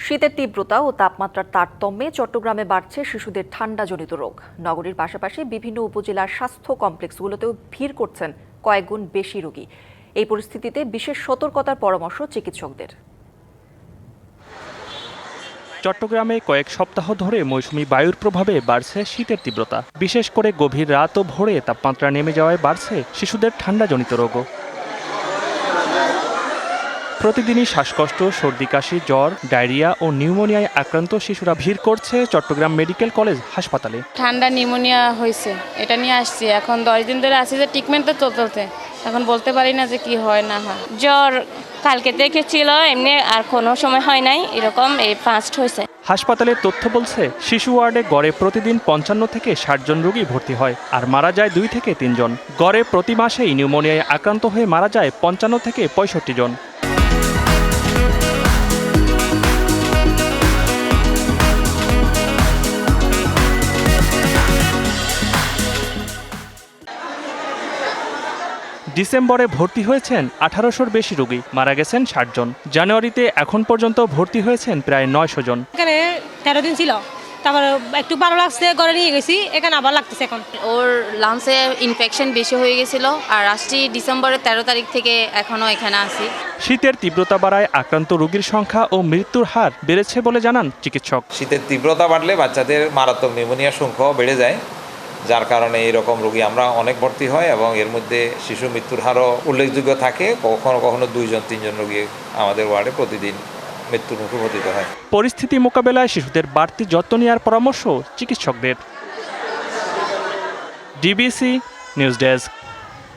শীতের তীব্রতা ও তাপমাত্রার তারতম্যে চট্টগ্রামে বাড়ছে শিশুদের ঠান্ডাজনিত রোগ। নগরীর পাশাপাশি বিভিন্ন উপজেলার স্বাস্থ্য কমপ্লেক্সগুলোতেও ভিড় করছেন কয়েকগুণ বেশি রোগী। এই পরিস্থিতিতে বিশেষ সতর্কতার পরামর্শ চিকিৎসকদের। চট্টগ্রামে কয়েক সপ্তাহ ধরে মৌসুমি বায়ুর প্রভাবে বাড়ছে শীতের তীব্রতা। বিশেষ করে গভীর রাত ও ভোরে তাপমাত্রা নেমে যাওয়ায় বাড়ছে শিশুদের ঠান্ডাজনিত রোগও। প্রতিদিনই শ্বাসকষ্ট, সর্দি কাশি, জ্বর, ডায়রিয়া ও নিউমোনিয়ায় আক্রান্ত শিশুরা ভিড় করছে চট্টগ্রাম মেডিকেল কলেজ হাসপাতালে। ঠান্ডা নিউমোনিয়া হয়েছে, এটা নিয়ে আসছি। এখন 10 দিন ধরে আছে যে ট্রিটমেন্ট তো চলতে, এখন বলতে পারি না যে কি হয় না হয়। জ্বর কালকে থেকে ছিল, এমনি আর কোনো সময় হয় নাই, এরকম এই ফার্স্ট হয়েছে। হাসপাতালের তথ্য বলছে শিশু ওয়ার্ডে গড়ে প্রতিদিন 55 থেকে 60 জন রোগী ভর্তি হয়, আর মারা যায় 2 থেকে 3 জন। গড়ে প্রতি মাসেই নিউমোনিয়ায় আক্রান্ত হয়ে মারা যায় 55 থেকে 65 জন। ডিসেম্বরে ভর্তি হয়েছেন 1800-র বেশি রোগী, মারা গেছেন 60 জন। জানুয়ারিতে এখন পর্যন্ত ভর্তি হয়েছেন প্রায় 900 জন। এখানে 13 দিন ছিল, তারপর একটু ভালো লাগছে, ঘরে নিয়ে গেছি, এখানে আবার লাগতেছে। এখন ওর লাংসে ইনফেকশন বেশি হয়ে গেছিল, আর আসছি ডিসেম্বরের 13 তারিখ থেকে এখনো এখানে আছি। শীতের তীব্রতা বাড়ায় আক্রান্ত রোগীর সংখ্যা ও মৃত্যুর হার বেড়েছে বলে জানান চিকিৎসক। শীতের তীব্রতা বাড়লে বাচ্চাদের মারাত্মক নিউমোনিয়ার সংখ্যাও বেড়ে যায়, যার কারণে এইরকম রোগী আমরা অনেক ভর্তি হয় এবং এর মধ্যে শিশু মৃত্যুর হারও উল্লেখযোগ্য থাকে। কখনো কখনো 2-3 জন রোগী আমাদের ওয়ার্ডে প্রতিদিন মৃত্যুর মুখে পতিত হয়। পরিস্থিতি মোকাবেলায় শিশুদের বাড়তি যত্ন নেওয়ার পরামর্শ চিকিৎসকদের। DBC news desk.